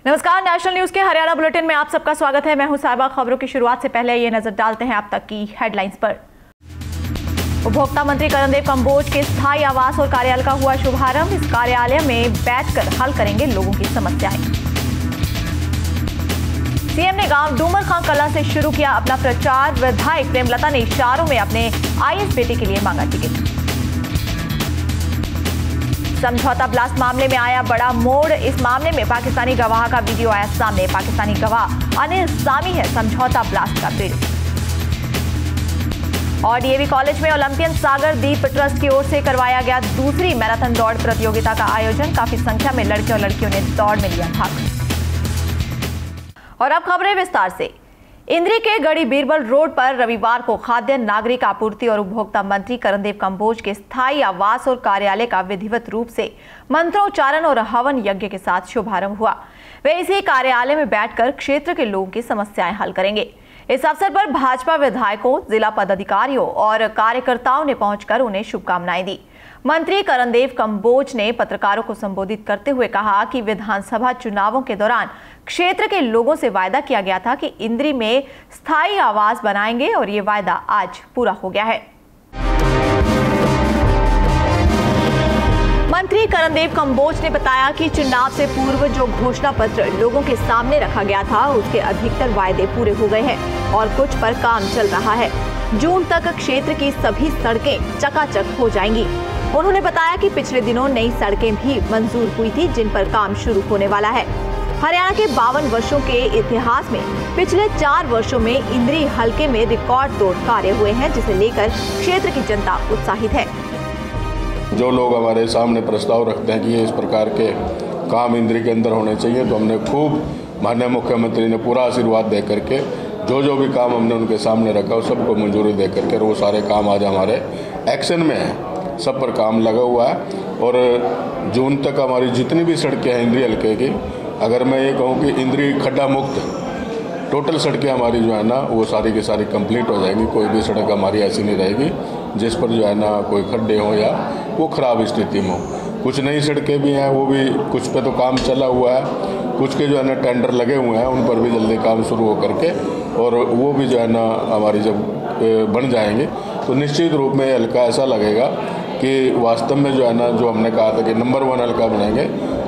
नमस्कार, national news के Haryana bulletin में आप सबका स्वागत है। मैं हूं साहिबा। खबरों की शुरुआत से पहले ये नजर डालते हैं अब तक की हेडलाइंस पर। उपभोक्ता मंत्री कर्णदेव कंबोज के स्थायी आवास और कार्यालय का हुआ शुभारंभ। इस कार्यालय में बैठकर हल करेंगे लोगों की समस्याएं। सीएम ने गांव डूमर खां कला से शुरू किया अपना प्रचार। विधायक प्रेमलता ने इशारों में अपने आईएएस बेटे के लिए मांगा टिकट। समझौता ब्लास्ट मामले में आया बड़ा मोड़। इस मामले में पाकिस्तानी गवाह का वीडियो आया सामने। पाकिस्तानी गवाह अनिल सामी है समझौता ब्लास्ट का पीड़ित। और डीएवी कॉलेज में ओलंपियन सागर दीप ट्रस्ट की ओर से करवाया गया दूसरी मैराथन दौड़ प्रतियोगिता का आयोजन। काफी संख्या में लड़के और लड़कियों ने दौड़ में लिया भाग। और अब खबरें विस्तार से। इंद्री के गढ़ी बीरबल रोड पर रविवार को खाद्य नागरिक आपूर्ति और उपभोक्ता मंत्री कर्णदेव कंबोज के स्थायी आवास और कार्यालय का विधिवत रूप से मंत्रोच्चारण और हवन यज्ञ के साथ शुभारंभ हुआ। वे इसी कार्यालय में बैठकर क्षेत्र के लोगों की समस्याएं हल करेंगे। इस अवसर पर भाजपा विधायकों, जिला पदाधिकारियों और कार्यकर्ताओं ने पहुंचकर उन्हें शुभकामनाएं दी। मंत्री कर्णदेव कंबोज ने पत्रकारों को संबोधित करते हुए कहा कि विधानसभा चुनावों के दौरान क्षेत्र के लोगों से वायदा किया गया था कि इंद्री में स्थायी आवास बनाएंगे और ये वायदा आज पूरा हो गया है। मंत्री कर्णदेव कंबोज ने बताया कि चुनाव से पूर्व जो घोषणा पत्र लोगों के सामने रखा गया था उसके अधिकतर वायदे पूरे हो गए हैं और कुछ पर काम चल रहा है। जून तक क्षेत्र की सभी सड़कें चकाचक हो जाएंगी। उन्होंने बताया कि पिछले दिनों नई सड़कें भी मंजूर हुई थी जिन पर काम शुरू होने वाला है। हरियाणा के 52 वर्षों के इतिहास में पिछले 4 वर्षों में इंद्री हलके में रिकॉर्ड तोड़ कार्य हुए हैं, जिसे लेकर क्षेत्र की जनता उत्साहित है। जो लोग हमारे सामने प्रस्ताव रखते हैं कि ये इस प्रकार के काम इंद्री के अंदर होने चाहिए, तो हमने खूब माननीय मुख्यमंत्री ने पूरा आशीर्वाद दे करके जो भी काम हमने उनके सामने रखा उस सबको मंजूरी दे करके वो सारे काम आज हमारे एक्शन में हैं। सब पर काम लगा हुआ है और जून तक हमारी जितनी भी सड़कें हैं इंद्री हल्के की, अगर मैं ये कहूँ कि इंद्री खड्डा मुक्त टोटल सड़कें हमारी जो है ना वो सारी की सारी कंप्लीट हो जाएंगी। कोई भी सड़क हमारी ऐसी नहीं रहेगी जिस पर जो है ना कोई खड्डे हो या वो ख़राब स्थिति में हो। कुछ नई सड़कें भी हैं, वो भी कुछ पे तो काम चला हुआ है, कुछ के जो है ना टेंडर लगे हुए हैं, उन पर भी जल्दी काम शुरू हो करके और वो भी जो है ना हमारी जब बन जाएंगे तो निश्चित रूप में हल्का ऐसा लगेगा कि वास्तव में जो है ना जो हमने कहा था कि नंबर 1 हल्का बनाएंगे,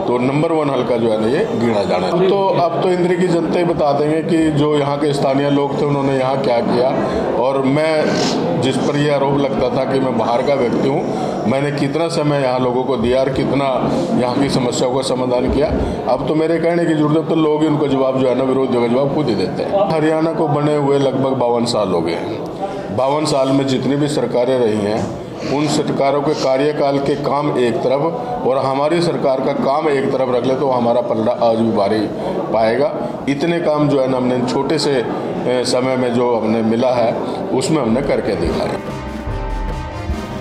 तो नंबर 1 हल्का जो है ना ये गिना जाना है। तो अब तो इंद्री की जनता ही बता देंगे कि जो यहाँ के स्थानीय लोग थे उन्होंने यहाँ क्या किया। और मैं जिस पर ये आरोप लगता था कि मैं बाहर का व्यक्ति हूँ, मैंने कितना समय यहाँ लोगों को दिया और कितना यहाँ की समस्याओं का समाधान किया। अब तो मेरे कहने की जरूरत, तो लोग ही उनको जवाब जो है ना विरोधियों का जवाब खुद ही देते हैं। हरियाणा को बने हुए लगभग 52 साल हो गए हैं। 52 साल में जितनी भी सरकारें रही हैं उन सरकारों के कार्यकाल के काम एक तरफ और हमारी सरकार का काम एक तरफ रख ले तो हमारा पलड़ा आज भी भारी पाएगा। इतने काम जो है ना हमने छोटे से समय में जो हमने मिला है उसमें हमने करके दिखाया।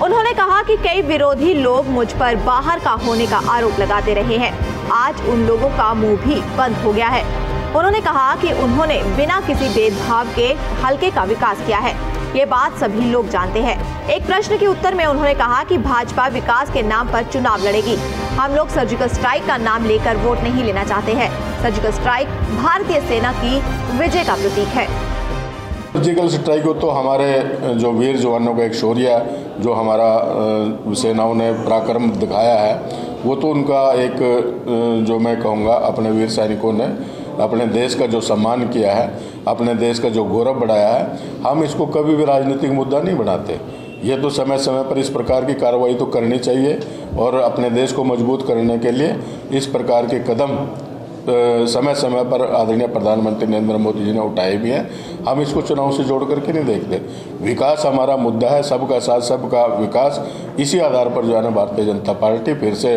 उन्होंने कहा कि कई विरोधी लोग मुझ पर बाहर का होने का आरोप लगाते रहे हैं। आज उन लोगों का मुंह भी बंद हो गया है। उन्होंने कहा कि उन्होंने बिना किसी भेदभाव के हल्के का विकास किया है। ये बात सभी लोग जानते हैं। एक प्रश्न के उत्तर में उन्होंने कहा कि भाजपा विकास के नाम पर चुनाव लड़ेगी। हम लोग सर्जिकल स्ट्राइक का नाम लेकर वोट नहीं लेना चाहते हैं। सर्जिकल स्ट्राइक भारतीय सेना की विजय का प्रतीक है। सर्जिकल स्ट्राइक तो हमारे जो वीर जवानों का एक शौर्य जो हमारा सेनाओं ने पराक्रम दिखाया है, वो तो उनका एक जो मैं कहूँगा अपने वीर सैनिकों ने अपने देश का जो सम्मान किया है, अपने देश का जो गौरव बढ़ाया है, हम इसको कभी भी राजनीतिक मुद्दा नहीं बनाते। ये तो समय समय पर इस प्रकार की कार्रवाई तो करनी चाहिए और अपने देश को मजबूत करने के लिए इस प्रकार के कदम समय समय पर आदरणीय प्रधानमंत्री नरेंद्र मोदी जी ने उठाए भी हैं। हम इसको चुनाव से जोड़ करके नहीं देखते। विकास हमारा मुद्दा है, सबका साथ सबका विकास। इसी आधार पर जो है ना भारतीय जनता पार्टी फिर से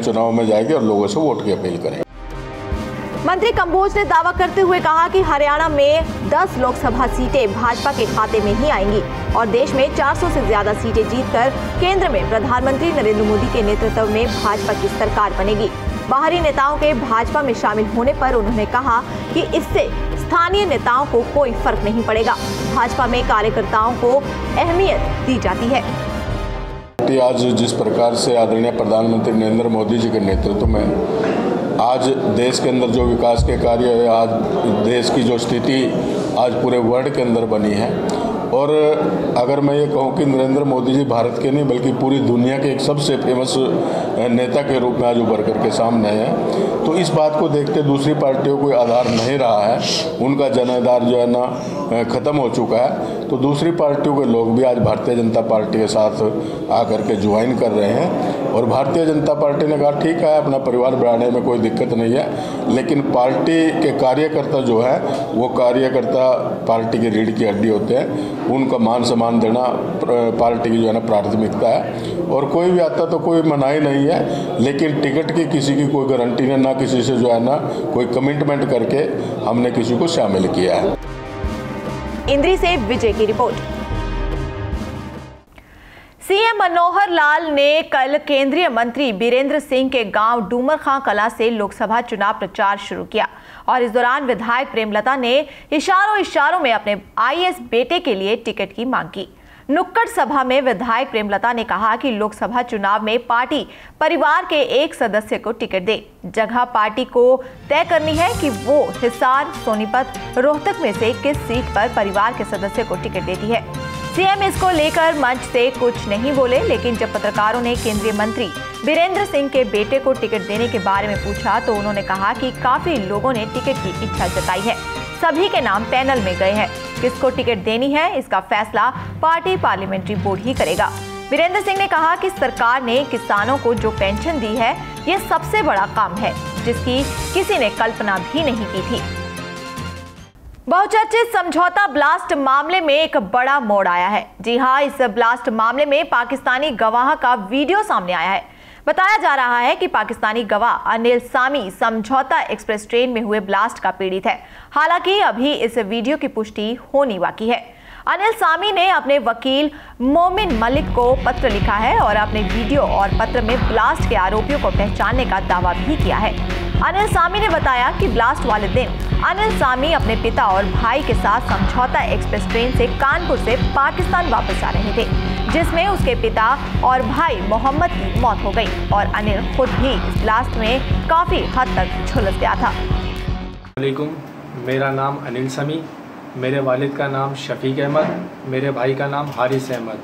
चुनाव में जाएगी और लोगों से वोट की अपील करेगी। मंत्री कंबोज ने दावा करते हुए कहा कि हरियाणा में 10 लोकसभा सीटें भाजपा के खाते में ही आएंगी और देश में 400 से ज्यादा सीटें जीतकर केंद्र में प्रधानमंत्री नरेंद्र मोदी के नेतृत्व में भाजपा की सरकार बनेगी। बाहरी नेताओं के भाजपा में शामिल होने पर उन्होंने कहा कि इससे स्थानीय नेताओं को कोई फर्क नहीं पड़ेगा। भाजपा में कार्यकर्ताओं को अहमियत दी जाती है। आज जिस प्रकार से आदरणीय प्रधानमंत्री नरेंद्र मोदी जी के नेतृत्व में आज देश के अंदर जो विकास के कार्य है, आज देश की जो स्थिति आज पूरे वर्ल्ड के अंदर बनी है, और अगर मैं ये कहूँ कि नरेंद्र मोदी जी भारत के नहीं बल्कि पूरी दुनिया के एक सबसे फेमस नेता के रूप में आज उभर करके सामने हैं, तो इस बात को देखते दूसरी पार्टियों को आधार नहीं रहा है, उनका जनाधार जो है ना ख़त्म हो चुका है, तो दूसरी पार्टियों के लोग भी आज भारतीय जनता पार्टी के साथ आकर के ज्वाइन कर रहे हैं। और भारतीय जनता पार्टी ने कहा ठीक है, अपना परिवार बढ़ाने में कोई दिक्कत नहीं है, लेकिन पार्टी के कार्यकर्ता जो है वो कार्यकर्ता पार्टी की रीढ़ की हड्डी होते हैं, उनका मान सम्मान देना पार्टी की जो है ना प्राथमिकता है। और कोई भी आता तो कोई मनाही नहीं है, लेकिन टिकट की किसी की कोई गारंटी नहीं, ना किसी से जो है ना कोई कमिटमेंट करके हमने किसी को शामिल किया है। इंद्री से विजय की रिपोर्ट। सीएम मनोहर लाल ने कल केंद्रीय मंत्री बीरेंद्र सिंह के गांव डूमरखां कला से लोकसभा चुनाव प्रचार शुरू किया और इस दौरान विधायक प्रेमलता ने इशारों में अपने आईएएस बेटे के लिए टिकट की मांग की। नुक्कड़ सभा में विधायक प्रेमलता ने कहा कि लोकसभा चुनाव में पार्टी परिवार के एक सदस्य को टिकट दे। जगह पार्टी को तय करनी है कि वो हिसार, सोनीपत, रोहतक में से किस सीट पर परिवार के सदस्य को टिकट देती है। सीएम इसको लेकर मंच से कुछ नहीं बोले, लेकिन जब पत्रकारों ने केंद्रीय मंत्री बीरेंद्र सिंह के बेटे को टिकट देने के बारे में पूछा तो उन्होंने कहा कि काफी लोगों ने टिकट की इच्छा जताई है, सभी के नाम पैनल में गए हैं, किसको टिकट देनी है इसका फैसला पार्टी पार्लियामेंट्री बोर्ड ही करेगा। बीरेंद्र सिंह ने कहा कि सरकार ने किसानों को जो पेंशन दी है ये सबसे बड़ा काम है, जिसकी किसी ने कल्पना भी नहीं की थी। बहुचर्चित समझौता ब्लास्ट मामले में एक बड़ा मोड़ आया है। जी हां, इस ब्लास्ट मामले में पाकिस्तानी गवाह का वीडियो सामने आया है। बताया जा रहा है कि पाकिस्तानी गवाह अनिल सामी समझौता एक्सप्रेस ट्रेन में हुए ब्लास्ट का पीड़ित है। हालांकि अभी इस वीडियो की पुष्टि होनी बाकी है। अनिल सामी ने अपने वकील मोमिन मलिक को पत्र लिखा है और अपने वीडियो और पत्र में ब्लास्ट के आरोपियों को पहचानने का दावा भी किया है। अनिल सामी ने बताया कि ब्लास्ट वाले दिन अनिल सामी अपने पिता और भाई के साथ समझौता एक्सप्रेस ट्रेन से कानपुर से पाकिस्तान वापस आ रहे थे, जिसमें उसके पिता और भाई मोहम्मद की मौत हो गई और अनिल खुद भी इस ब्लास्ट में काफी हद तक झुलस गया था। वालेकुम, मेरा नाम अनिल सामी, मेरे वालिद का नाम शफीक अहमद, मेरे भाई का नाम हारिस अहमद।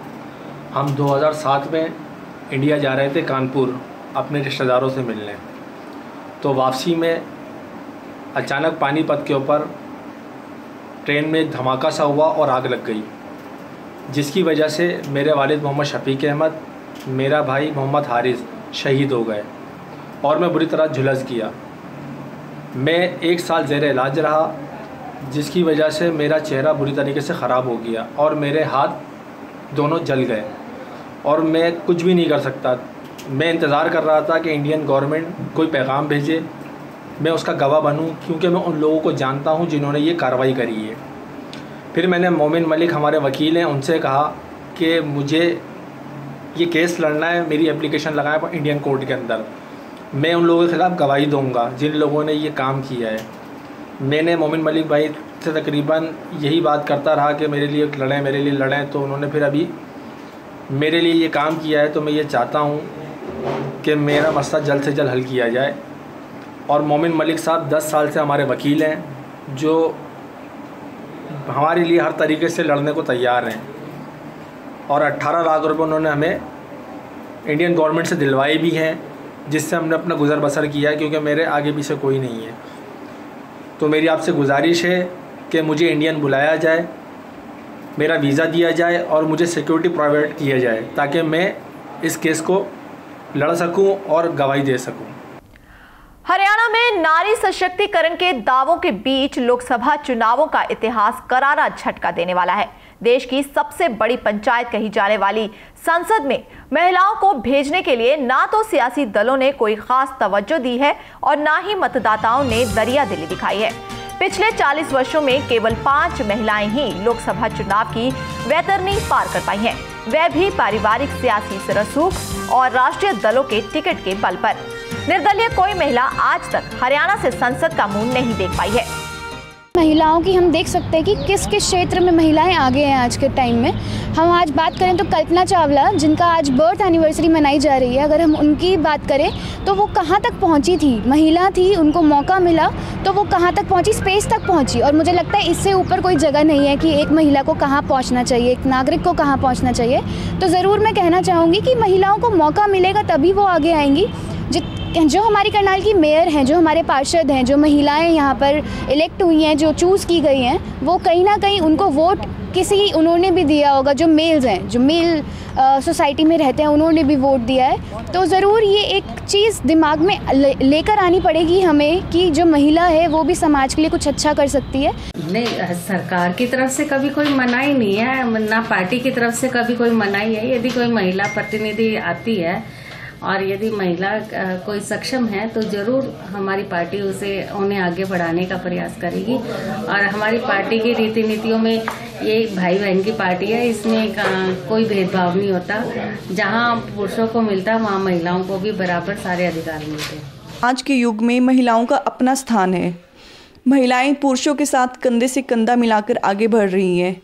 हम 2007 में इंडिया जा रहे थे कानपुर अपने रिश्तेदारों से मिलने। तो वापसी में अचानक पानीपत के ऊपर ट्रेन में धमाका सा हुआ और आग लग गई, जिसकी वजह से मेरे वालिद मोहम्मद शफीक अहमद, मेरा भाई मोहम्मद हारिस शहीद हो गए और मैं बुरी तरह झुलस गया। मैं 1 साल ज़ेर इलाज रहा, जिसकी वजह से मेरा चेहरा बुरी तरीके से ख़राब हो गया और मेरे हाथ दोनों जल गए और मैं कुछ भी नहीं कर सकता। मैं इंतज़ार कर रहा था कि इंडियन गवर्नमेंट कोई पैगाम भेजे, मैं उसका गवाह बनूं, क्योंकि मैं उन लोगों को जानता हूं जिन्होंने ये कार्रवाई करी है। फिर मैंने मोमिन मलिक, हमारे वकील हैं, उनसे कहा कि मुझे ये केस लड़ना है, मेरी एप्लीकेशन लगाएं इंडियन कोर्ट के अंदर, मैं उन लोगों के ख़िलाफ़ गवाही दूंगा जिन लोगों ने ये काम किया है। मैंने मोमिन मलिक भाई से तकरीबन यही बात करता रहा कि मेरे लिए लड़ें, तो उन्होंने फिर अभी मेरे लिए ये काम किया है। तो मैं ये चाहता हूँ कि मेरा मसला जल्द से जल्द हल किया जाए। और मोमिन मलिक साहब 10 साल से हमारे वकील हैं, जो हमारे लिए हर तरीके से लड़ने को तैयार हैं और 18 लाख रुपए उन्होंने हमें इंडियन गवर्नमेंट से दिलवाए भी हैं, जिससे हमने अपना गुजर बसर किया है, क्योंकि मेरे आगे पीछे कोई नहीं है। तो मेरी आपसे गुजारिश है कि मुझे इंडियन बुलाया जाए, मेरा वीज़ा दिया जाए और मुझे सिक्योरिटी प्रोवाइड किया जाए, ताकि मैं इस केस को लड़ सकूं और गवाही दे सकूं। हरियाणा में नारी सशक्तिकरण के दावों के बीच लोकसभा चुनावों का इतिहास करारा झटका देने वाला है। देश की सबसे बड़ी पंचायत कही जाने वाली संसद में महिलाओं को भेजने के लिए ना तो सियासी दलों ने कोई खास तवज्जो दी है और ना ही मतदाताओं ने दरियादिली दिखाई है। पिछले 40 वर्षों में केवल 5 महिलाएं ही लोकसभा चुनाव की वैतरनी पार कर पाई हैं, वह भी पारिवारिक सियासी सरसूख और राष्ट्रीय दलों के टिकट के बल पर। निर्दलीय कोई महिला आज तक हरियाणा से संसद का मुंह नहीं देख पाई है। महिलाओं की हम देख सकते हैं कि किस किस क्षेत्र में महिलाएं आगे हैं आज के टाइम में। हम आज बात करें तो कल्पना चावला, जिनका आज बर्थ एनिवर्सरी मनाई जा रही है, अगर हम उनकी बात करें तो वो कहाँ तक पहुँची थी, महिला थी, उनको मौका मिला तो वो कहाँ तक पहुँची, स्पेस तक पहुँची। और मुझे लगता है इससे ऊपर कोई जगह नहीं है कि एक महिला को कहाँ पहुँचना चाहिए, एक नागरिक को कहाँ पहुँचना चाहिए। तो ज़रूर मैं कहना चाहूँगी कि महिलाओं को मौका मिलेगा तभी वो आगे आएंगी। जो हमारी करनाल की मेयर हैं, जो हमारे पार्षद हैं, जो महिलाएं यहाँ पर इलेक्ट हुई हैं, जो चूज़ की गई हैं, वो कहीं ना कहीं उनको वोट उन्होंने भी दिया होगा। जो मेल्स हैं, जो मेल सोसाइटी में रहते हैं, उन्होंने भी वोट दिया है। तो ज़रूर ये एक चीज़ दिमाग में लेकर आनी पड़ेगी हमें कि जो महिला है वो भी समाज के लिए कुछ अच्छा कर सकती है। नहीं, सरकार की तरफ से कभी कोई मनाही नहीं है, ना पार्टी की तरफ से कभी कोई मनाही है। यदि कोई महिला प्रतिनिधि आती है और यदि महिला कोई सक्षम है तो जरूर हमारी पार्टी उन्हें आगे बढ़ाने का प्रयास करेगी। और हमारी पार्टी की रीति नीतियों में ये भाई बहन की पार्टी है, इसमें कोई भेदभाव नहीं होता। जहां पुरुषों को मिलता वहां महिलाओं को भी बराबर सारे अधिकार मिलते हैं। आज के युग में महिलाओं का अपना स्थान है। महिलाएं पुरुषों के साथ कंधे से कंधा मिलाकर आगे बढ़ रही हैं,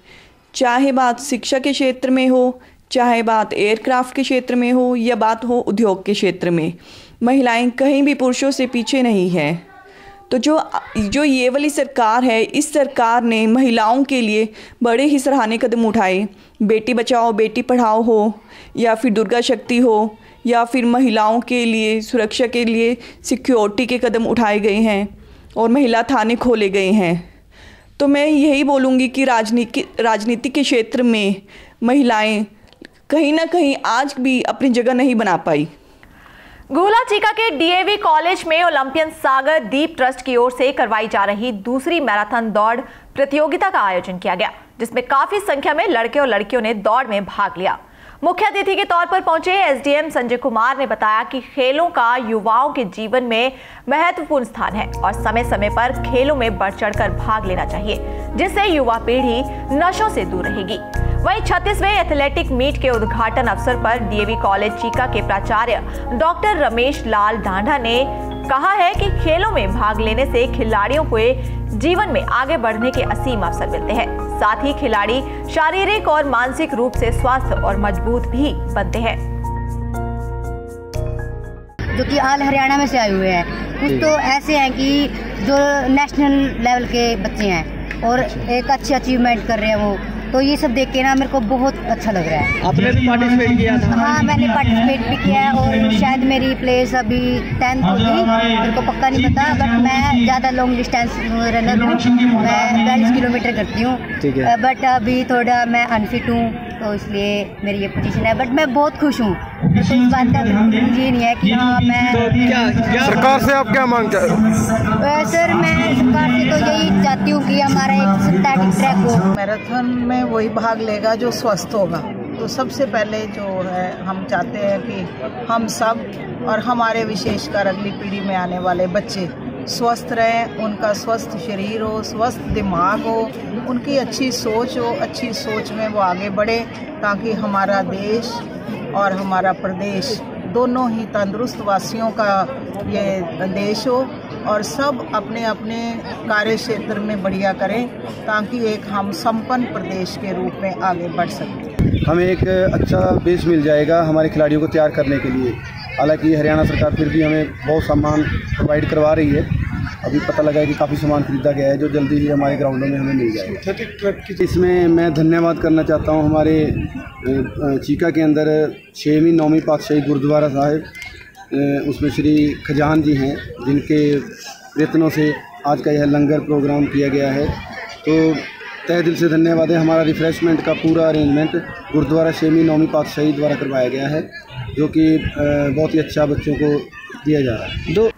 चाहे बात शिक्षा के क्षेत्र में हो, चाहे बात एयरक्राफ्ट के क्षेत्र में हो, या बात हो उद्योग के क्षेत्र में। महिलाएं कहीं भी पुरुषों से पीछे नहीं हैं। तो जो ये वाली सरकार है, इस सरकार ने महिलाओं के लिए बड़े ही सराहनीय कदम उठाए। बेटी बचाओ बेटी पढ़ाओ हो, या फिर दुर्गा शक्ति हो, या फिर महिलाओं के लिए सुरक्षा के लिए सिक्योरिटी के कदम उठाए गए हैं और महिला थाने खोले गए हैं। तो मैं यही बोलूँगी कि राजनीति के क्षेत्र में महिलाएं कहीं ना कहीं आज भी अपनी जगह नहीं बना पाई। गुहला चीका के डीएवी कॉलेज में ओलंपियन सागर दीप ट्रस्ट की ओर से करवाई जा रही दूसरी मैराथन दौड़ प्रतियोगिता का आयोजन किया गया, जिसमें काफी संख्या में लड़के और लड़कियों ने दौड़ में भाग लिया। मुख्य अतिथि के तौर पर पहुंचे एसडीएम संजय कुमार ने बताया कि खेलों का युवाओं के जीवन में महत्वपूर्ण स्थान है और समय समय पर खेलों में बढ़ चढ़कर भाग लेना चाहिए, जिससे युवा पीढ़ी नशों से दूर रहेगी। वहीं 36वें एथलेटिक मीट के उद्घाटन अवसर पर डीएवी कॉलेज चीका के प्राचार्य डॉक्टर रमेश लाल ढांढा ने कहा है कि खेलों में भाग लेने से खिलाड़ियों को जीवन में आगे बढ़ने के असीम अवसर मिलते हैं। साथ ही खिलाड़ी शारीरिक और मानसिक रूप से स्वस्थ और मजबूत भी बनते हैं। जो कि ऑल हरियाणा में से आए हुए हैं, कुछ तो ऐसे हैं कि जो नेशनल लेवल के बच्चे हैं और एक अच्छी अचीवमेंट कर रहे हैं वो। तो ये सब देख के ना मेरे को बहुत अच्छा लग रहा है। आपने भी पार्टिसिपेट किया था? हाँ, मैंने पार्टिसिपेट भी किया है और शायद मेरी प्लेस अभी 10th होगी, मेरे को पक्का नहीं पता। बट मैं ज़्यादा लॉन्ग डिस्टेंस रनर हूँ, मैं 42 किलोमीटर करती हूँ। बट अभी थोड़ा मैं अनफिट हूँ, तो इसलिए मेरी ये पोजीशन है। बट मैं बहुत खुश हूँ। तो इस बात का ये नहीं है कि हाँ मैं सरकार से आप क्या मांगते हैं? सर, मैं सरकार से तो यही चाहती हूँ कि हमारा एक सिंथेटिक ट्रैक हो। मैराथन में वही भाग लेगा जो स्वस्थ होगा। तो सबसे पहले जो है हम चाहते हैं कि हम सब और हमारे विशेषकर अगली पीढ़ी में आने वाले बच्चे स्वस्थ रहें, उनका स्वस्थ शरीर हो, स्वस्थ दिमाग हो, उनकी अच्छी सोच हो, अच्छी सोच में वो आगे बढ़े, ताकि हमारा देश और हमारा प्रदेश दोनों ही तंदुरुस्त वासियों का ये देश हो और सब अपने अपने कार्य क्षेत्र में बढ़िया करें, ताकि एक हम संपन्न प्रदेश के रूप में आगे बढ़ सकें। हमें एक अच्छा बेस मिल जाएगा हमारे खिलाड़ियों को तैयार करने के लिए। हालांकि हरियाणा सरकार फिर भी हमें बहुत सामान प्रोवाइड करवा रही है। अभी पता लगा है कि काफ़ी सामान खरीदा गया है जो जल्दी ही हमारे ग्राउंडों में हमें मिल जाएगा। इसमें मैं धन्यवाद करना चाहता हूँ हमारे चीका के अंदर 6वीं 9वीं पातशाही गुरुद्वारा साहिब, उसमें श्री खजान जी हैं, जिनके प्रयत्नों से आज का यह लंगर प्रोग्राम किया गया है। तो तहे दिल से धन्यवाद है। हमारा रिफ़्रेशमेंट का पूरा अरेंजमेंट गुरुद्वारा 6वीं 9वीं पातशाही द्वारा करवाया गया है, जो कि बहुत ही अच्छा बच्चों को दिया जा रहा है।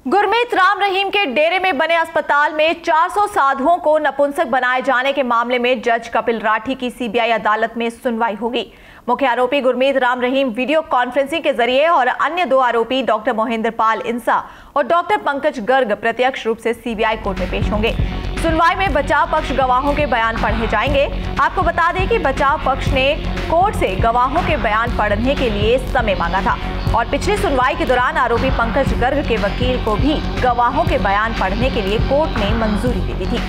गुरमीत राम रहीम के डेरे में बने अस्पताल में 400 साधुओं को नपुंसक बनाए जाने के मामले में जज कपिल राठी की सीबीआई अदालत में सुनवाई होगी। मुख्य आरोपी गुरमीत राम रहीम वीडियो कॉन्फ्रेंसिंग के जरिए और अन्य 2 आरोपी डॉक्टर मोहिंदर पाल इंसा और डॉक्टर पंकज गर्ग प्रत्यक्ष रूप से सीबीआई कोर्ट में पेश होंगे। सुनवाई में बचाव पक्ष गवाहों के बयान पढ़े जाएंगे। आपको बता दें कि बचाव पक्ष ने कोर्ट से गवाहों के बयान पढ़ने के लिए समय मांगा था और पिछली सुनवाई के दौरान आरोपी पंकज गर्ग के वकील को भी गवाहों के बयान पढ़ने के लिए कोर्ट ने मंजूरी दे दी थी।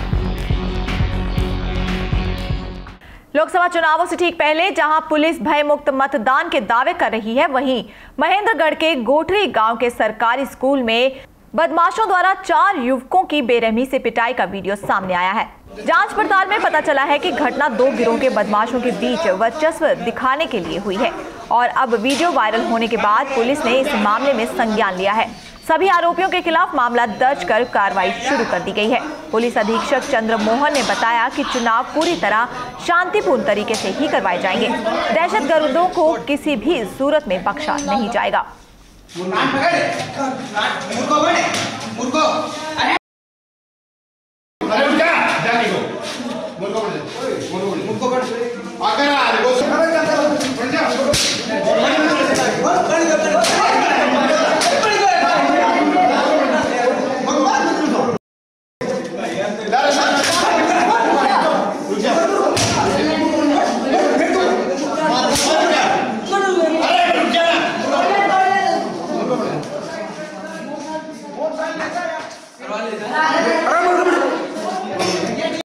लोकसभा चुनावों से ठीक पहले जहां पुलिस भयमुक्त मतदान के दावे कर रही है, वहीं महेंद्रगढ़ के गोठरी गांव के सरकारी स्कूल में बदमाशों द्वारा 4 युवकों की बेरहमी से पिटाई का वीडियो सामने आया है। जांच पड़ताल में पता चला है कि घटना 2 गिरोह के बदमाशों के बीच वर्चस्व दिखाने के लिए हुई है और अब वीडियो वायरल होने के बाद पुलिस ने इस मामले में संज्ञान लिया है। सभी आरोपियों के खिलाफ मामला दर्ज कर कार्रवाई शुरू कर दी गई है। पुलिस अधीक्षक चंद्र मोहन ने बताया कि चुनाव पूरी तरह शांतिपूर्ण तरीके से ही करवाए जाएंगे। दहशतगर्दों को किसी भी सूरत में बख्शा नहीं जाएगा।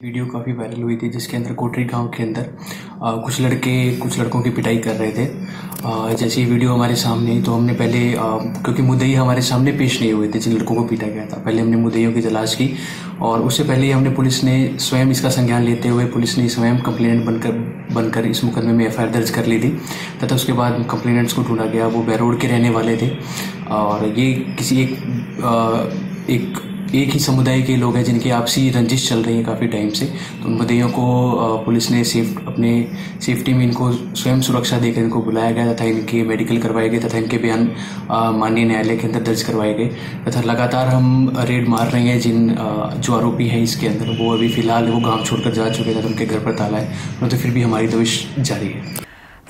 वीडियो काफ़ी वायरल हुई थी जिसके अंदर कोटरी गांव के अंदर कुछ लड़कों की पिटाई कर रहे थे। जैसे ये वीडियो हमारे सामने आई तो हमने पहले क्योंकि मुद्दई हमारे सामने पेश नहीं हुए थे जिन लड़कों को पीटा गया था, पहले हमने मुद्दइयों की तलाश की और उससे पहले हमने पुलिस ने स्वयं इसका संज्ञान लेते हुए पुलिस ने स्वयं कंप्लेनेंट बनकर इस मुकदमे में FIR दर्ज कर ली थी तथा उसके बाद कंप्लेनेंट्स को ढूंढा गया। वो बैरोड के रहने वाले थे और ये किसी एक ही समुदाय के लोग हैं जिनकी आपसी रंजिश चल रही है काफ़ी टाइम से। तो उन मुद्दइयों को पुलिस ने अपने सेफ्टी में इनको स्वयं सुरक्षा देकर इनको बुलाया गया तथा इनके मेडिकल करवाए गए तथा इनके बयान माननीय न्यायालय के अंदर दर्ज करवाए गए तथा लगातार हम रेड मार रहे हैं। जो आरोपी हैं इसके अंदर वो अभी फिलहाल वो गाँव छोड़कर जा चुके थे, उनके घर पर ताला है, तो फिर भी हमारी दबिश जारी है।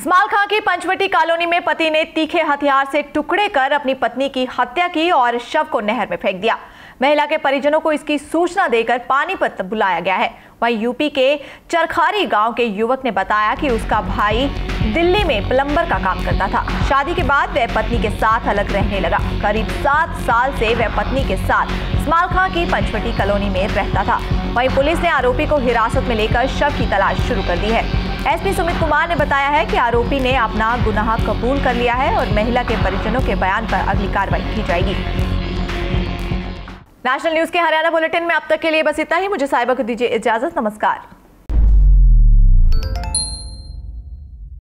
स्मालखां की पंचवटी कॉलोनी में पति ने तीखे हथियार से टुकड़े कर अपनी पत्नी की हत्या की और शव को नहर में फेंक दिया। महिला के परिजनों को इसकी सूचना देकर पानीपत बुलाया गया है। वहीं यूपी के चरखारी गांव के युवक ने बताया कि उसका भाई दिल्ली में प्लम्बर का काम करता था। शादी के बाद वह पत्नी के साथ अलग रहने लगा। करीब 7 साल से वह पत्नी के साथ स्मालखां की पंचवटी कॉलोनी में रहता था। वहीं पुलिस ने आरोपी को हिरासत में लेकर शव की तलाश शुरू कर दी है। SP सुमित कुमार ने बताया है कि आरोपी ने अपना गुनाह कबूल कर लिया है और महिला के परिजनों के बयान पर अगली कार्रवाई की जाएगी। नेशनल न्यूज के हरियाणा बुलेटिन में अब तक के लिए बस इतना ही। मुझे साहिबा को दीजिए इजाजत। नमस्कार।